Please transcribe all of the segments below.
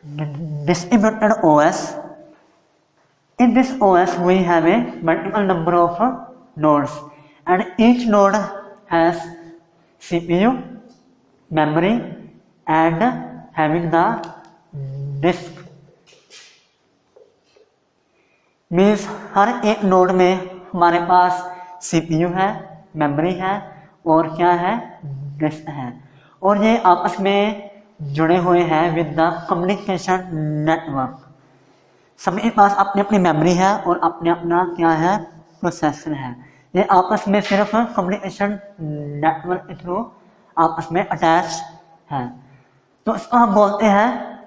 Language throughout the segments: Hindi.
distributed OS. In this OS we have a multiple number of nodes, and each node has CPU, memory and having the disk. Means हर एक नोड में हमारे पास CPU है, मेमोरी है और क्या है, डिस्क है, और ये आपस में जुड़े हुए हैं विद द कम्युनिकेशन नेटवर्क। सभी के पास अपनी अपनी मेमोरी है और अपने अपना क्या है, प्रोसेसर है। ये आपस में सिर्फ कम्युनिकेशन नेटवर्क के थ्रू आपस में अटैच है, तो इसको हम बोलते हैं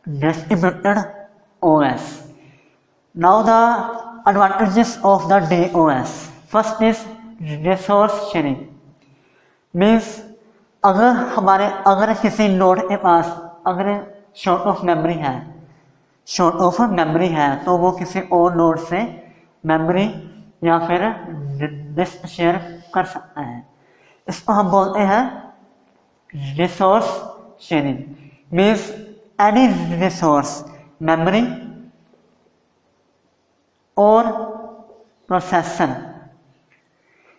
distributed OS। Now the advantages of the DOS. First is resource sharing. Means अगर किसी नोड के पास अगर शॉर्ट ऑफ मेमोरी है तो वो किसी और नोड से मेमोरी या फिर डिस्क शेयर कर सकता है। इसको हम बोलते हैं resource sharing. Means any resource, memory और processor.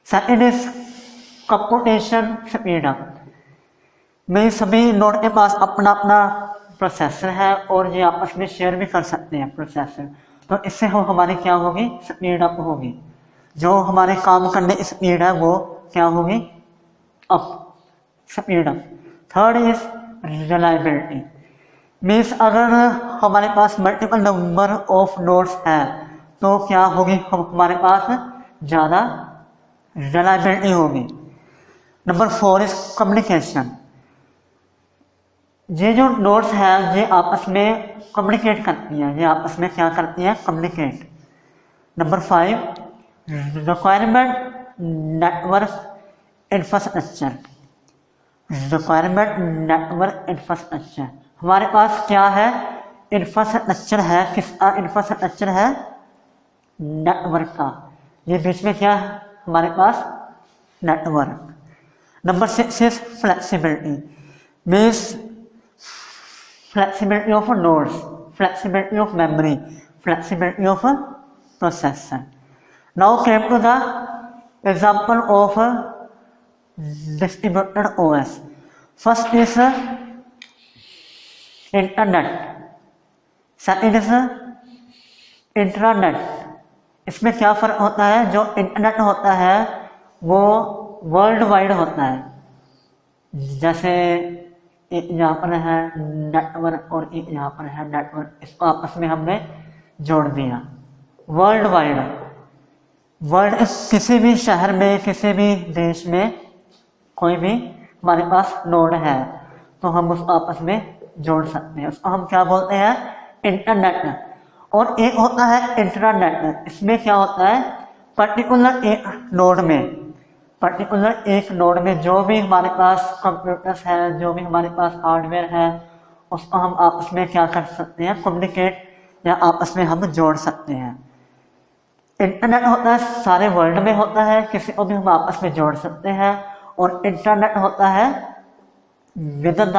Second is computation speed up. में सभी नोड के पास अपना अपना प्रोसेसर है और ये आपस में शेयर भी कर सकते हैं प्रोसेसर, तो इससे हमारी क्या होगी, स्पीड अप होगी। जो हमारे काम करने की स्पीड है वो क्या होगी, up, speed up. Third is reliability. Means अगर हमारे पास मल्टीपल नंबर ऑफ नोड्स है तो क्या होगी, हमारे पास ज़्यादा रिलायबिलिटी होगी। Number 4 is communication. ये जो नोड्स हैं ये आपस में कम्युनिकेट करती हैं, ये आपस में क्या करती हैं, communicate. Number 5 requirement network infrastructure. Requirement network infrastructure, हमारे पास क्या है, इंफ्रास्ट्रक्चर है। किसका इंफ्रास्ट्रक्चर है, नेटवर्क का। ये बीच में क्या है हमारे पास, network. Number 6 is flexibility. Means flexibility of nodes, flexibility of memory, flexibility of processor. Now came to the example of distributed OS। First is internet, second is intranet. इसमें क्या फ़र्क होता है, जो इंटरनेट होता है वो वर्ल्ड वाइड होता है, जैसे एक यहाँ पर है नेटवर्क और एक यहाँ पर है नेटवर्क, इसको आपस में हमने जोड़ दिया। वर्ल्ड वाइड, वर्ल्ड किसी भी शहर में, किसी भी देश में कोई भी हमारे पास नोड है तो हम उसको आपस में जोड़ सकते हैं, उसको हम क्या बोलते हैं, इंटरनेट। और एक होता है इंट्रानेट। इसमें क्या होता है, पर्टिकुलर एक नोड में जो भी हमारे पास कंप्यूटर्स हैं, जो भी हमारे पास हार्डवेयर है, उसको हम आपस में क्या कर सकते हैं, कम्युनिकेट या आपस में हम जोड़ सकते हैं। इंटरनेट होता है सारे वर्ल्ड में होता है, किसी को भी हम आपस में जोड़ सकते हैं। और इंटरनेट होता है विद द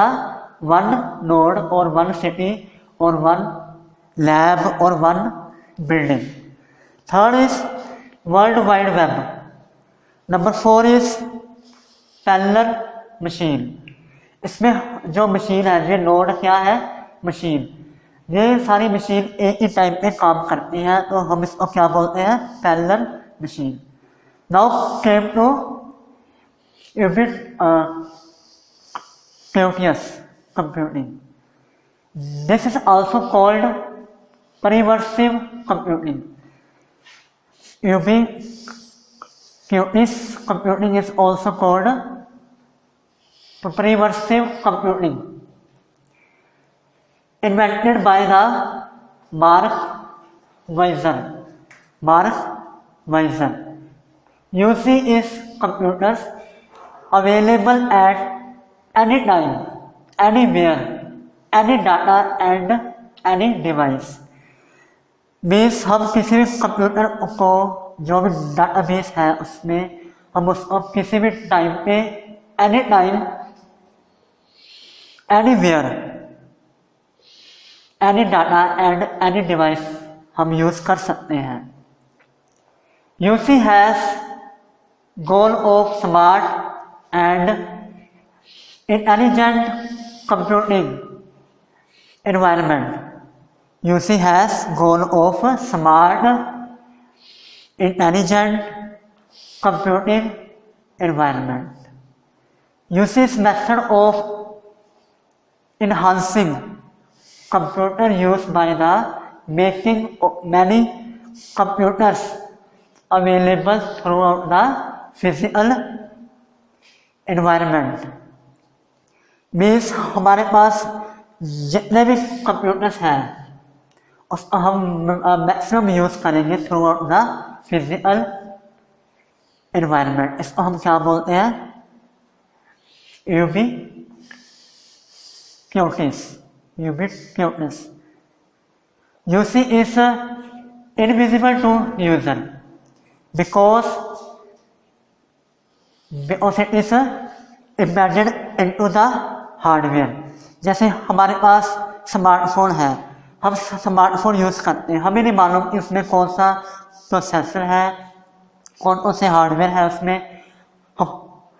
वन नोड और वन सिटी और वन लैब और one building. Third is world wide web. Number 4 is parallel machine. इसमें जो मशीन है, ये नोड क्या है, मशीन। ये सारी मशीन एक ही टाइम पे काम करती हैं, तो हम इसको क्या बोलते हैं, parallel machine. Now came to ubiquitous computing. This is also called pervasive computing. Ubiquitous computing is also called pervasive computing. Invented by the Mark Weiser. Using is computers available at any time, anywhere, any data and any device. Means हम किसी भी कंप्यूटर को, जो भी डाटाबेस है उसमें हम उसको किसी भी टाइम पे, any time, anywhere, any data and any device हम यूज कर सकते हैं। UC has goal of smart and intelligent computing environment. UC has goal of smart, intelligent computing environment. UC's method of enhancing computer use by the making many computers available throughout the physical environment. Means हमारे पास जितने भी कंप्यूटर्स हैं उसको हम मैक्सिमम यूज करेंगे through out the physical environment. इसको हम क्या बोलते हैं? ubiquitous. UC is invisible to user because it is embedded into the hardware. जैसे हमारे पास स्मार्टफोन है, हम स्मार्टफोन यूज़ करते हैं, हमें नहीं मालूम कि उसमें कौन सा प्रोसेसर है, कौन से हार्डवेयर है उसमें।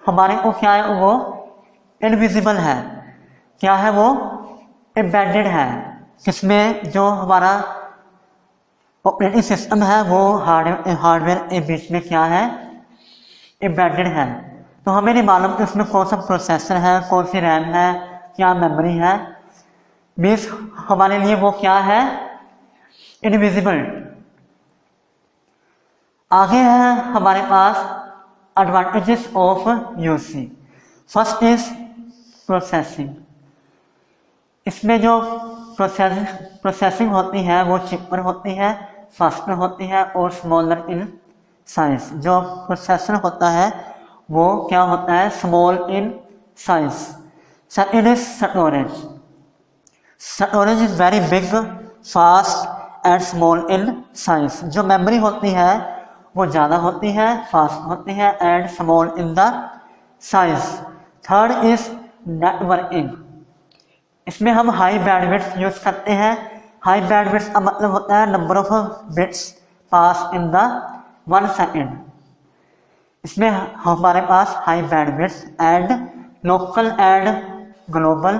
हमारे को क्या है, वो इनविजिबल है। क्या है वो? एम्बेडेड है। किसमें? जो हमारा ऑपरेटिंग सिस्टम है वो हार्डवेयर के बीच में क्या है? एम्बेडेड है। तो हमें नहीं मालूम कि उसमें कौन सा प्रोसेसर है, कौन सी रैम है, क्या मेमोरी है। मीन्स हमारे लिए वो क्या है? इनविजिबल। आगे है हमारे पास advantages of U C. First is processing. इसमें जो प्रोसेसिंग होती है वो चिपर होती है, फास्टर होती है और स्मॉलर इन साइज। जो प्रोसेसर होता है वो क्या होता है? Small in size. Second is storage. Storage is very big, fast and small in size. जो मेमोरी होती है वो ज़्यादा होती है, फास्ट होती है and small in the size. Third is networking. इसमें हम हाई बैंडविड्थ यूज़ करते हैं। हाई बैंडविड्थ का मतलब होता है number of bits pass in the 1 second. इसमें हमारे पास high bandwidth and local and global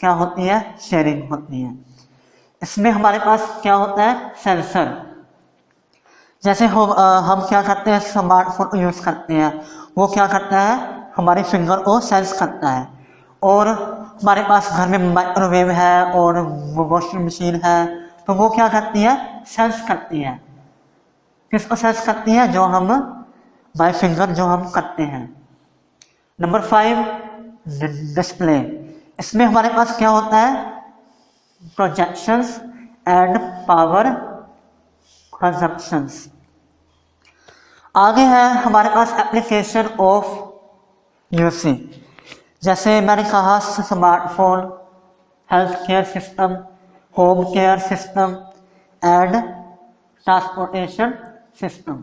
क्या होती है? शेयरिंग होती है। इसमें हमारे पास क्या होता है? सेंसर। जैसे हम क्या करते हैं? स्मार्टफोन यूज़ करते हैं, वो क्या करता है? हमारी फिंगर को सेंस करता है। और हमारे पास घर में माइक्रोवेव है और वॉशिंग मशीन है, तो वो क्या करती है? सेंस करती है। किसको सेंस करती है? जो हम बाय फिंगर जो हम करते हैं। Number 5 display. इसमें हमारे पास क्या होता है? Projections and power consumptions. आगे है हमारे पास एप्लीकेशन ऑफ यूसी। जैसे मैंने कहा smartphone, health care system, home care system and transportation system.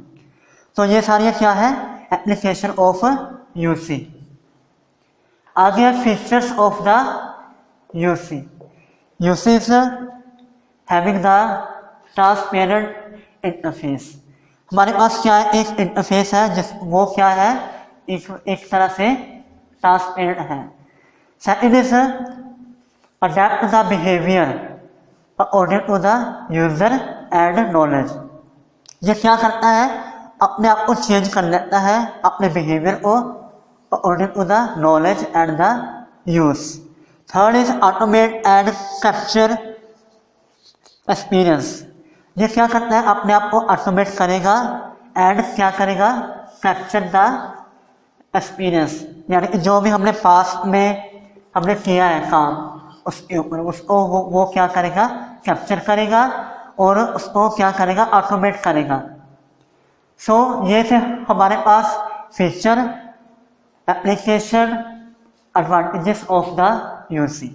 तो ये सारी क्या है? Application of UC. आगे है features of the UC. UC is having the transparent interface. हमारे पास क्या है? एक इंटरफेस है जिस वो क्या है? एक तरह से ट्रांसपेरेंट है। Second is adapt the behaviour according to the user and knowledge. ये क्या करता है? अपने आप को चेंज कर लेता है, अपने बिहेवियर को according to the knowledge and the use. Third is automate and capture experience. ये क्या करता है? अपने आप को ऑटोमेट करेगा एंड क्या करेगा? Capture the experience. यानी कि जो भी हमने पास्ट में हमने किया है काम उसके ऊपर उसको वो क्या करेगा? कैप्चर करेगा और उसको क्या करेगा? ऑटोमेट करेगा। सो ये थे हमारे पास feature, application, advantages of the UC.